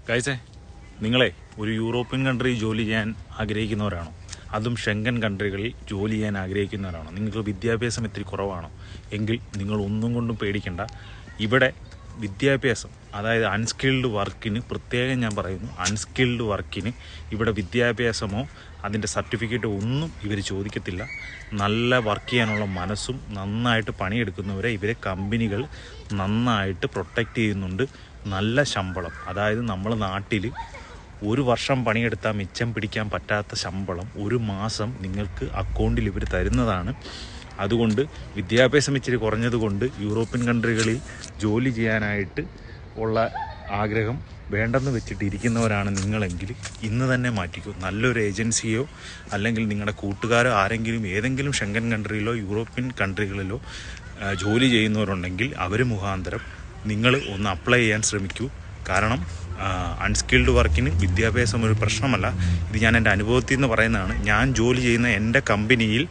ഗൈസേ, നിങ്ങളെ ഒരു European country ജോലി ചെയ്യാൻ ആഗ്രഹിക്കുന്നവരാണോ? അതും ഷെങ്കൻ കൺട്രികളിൽ ജോലി ചെയ്യാൻ ആഗ്രഹിക്കുന്നവരാണോ? നിങ്ങൾക്ക് വിദ്യാഭ്യാസം ഇത്തിരി കുറവാണോ? എങ്കിൽ നിങ്ങൾ ഒന്നും കൊണ്ടും പേടിക്കേണ്ട. ഇവിടെ വിദ്യാഭ്യാസം, അതായത് അൺസ്കിൽഡ് വർക്കിന്, പ്രത്യേകം ഞാൻ പറയുന്നു, അൺസ്കിൽഡ് വർക്കിന് ഇവിടെ വിദ്യാഭ്യാസമോ അതിൻ്റെ സർട്ടിഫിക്കറ്റോ ഒന്നും ഇവർ ചോദിക്കത്തില്ല. നല്ല വർക്ക് ചെയ്യാനുള്ള മനസ്സും നന്നായിട്ട് പണിയെടുക്കുന്നവരെ ഇവരെ കമ്പനികൾ നന്നായിട്ട് പ്രൊട്ടക്റ്റ് ചെയ്യുന്നുണ്ട്. നല്ല ശമ്പളം, അതായത് നമ്മൾ നാട്ടിൽ ഒരു വർഷം പണിയെടുത്താൽ മിച്ചം പിടിക്കാൻ പറ്റാത്ത ശമ്പളം ഒരു മാസം നിങ്ങൾക്ക് അക്കൗണ്ടിൽ ഇവർ തരുന്നതാണ്. അതുകൊണ്ട് വിദ്യാഭ്യാസം ഇച്ചിരി കുറഞ്ഞതുകൊണ്ട് യൂറോപ്യൻ കൺട്രികളിൽ ജോലി ചെയ്യാനായിട്ട് ഉള്ള ആഗ്രഹം വേണ്ടെന്ന് വെച്ചിട്ട് ഇരിക്കുന്നവരാണ് നിങ്ങളെങ്കിൽ ഇന്ന് തന്നെ മാറ്റിക്കൂ. നല്ലൊരു ഏജൻസിയോ അല്ലെങ്കിൽ നിങ്ങളുടെ കൂട്ടുകാരോ ആരെങ്കിലും ഏതെങ്കിലും ഷെങ്കൻ കൺട്രിയിലോ യൂറോപ്യൻ കൺട്രികളിലോ ജോലി ചെയ്യുന്നവരുണ്ടെങ്കിൽ അവർ മുഖാന്തരം നിങ്ങൾ ഒന്ന് അപ്ലൈ ചെയ്യാൻ ശ്രമിക്കൂ. കാരണം അൺസ്കിൽഡ് വർക്കിന് വിദ്യാഭ്യാസം ഒരു പ്രശ്നമല്ല. ഇത് ഞാൻ എൻ്റെ അനുഭവത്തിൽ നിന്ന് പറയുന്നതാണ്. ഞാൻ ജോലി ചെയ്യുന്ന എൻ്റെ കമ്പനിയിൽ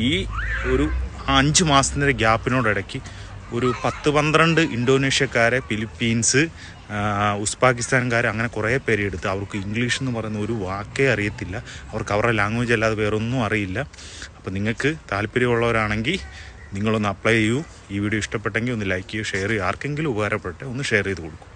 ഈ ഒരു 5 മാസത്തിൻ്റെ ഗ്യാപ്പിനോടിടയ്ക്ക് ഒരു 10-12 ഇന്തോനേഷ്യക്കാരെ, ഫിലിപ്പീൻസ്, ഉസ്ബെക്കിസ്ഥാൻകാർ, അങ്ങനെ കുറേ പേര് എടുത്ത്. അവർക്ക് ഇംഗ്ലീഷ് എന്ന് പറയുന്ന ഒരു വാക്കേ അറിയത്തില്ല. അവർക്ക് അവരുടെ ലാംഗ്വേജ് അല്ലാതെ വേറൊന്നും അറിയില്ല. അപ്പോൾ നിങ്ങൾക്ക് താല്പര്യമുള്ളവരാണെങ്കിൽ നിങ്ങളൊന്ന് അപ്ലൈ ചെയ്യൂ. ഈ വീഡിയോ ഇഷ്ടപ്പെട്ടെങ്കിൽ ഒന്ന് ലൈക്ക് ചെയ്യൂ, ഷെയർ ചെയ്യൂ. ആർക്കെങ്കിലും ഉപകാരപ്പെട്ടെ ഒന്ന് ഷെയർ ചെയ്ത് കൊടുക്കും.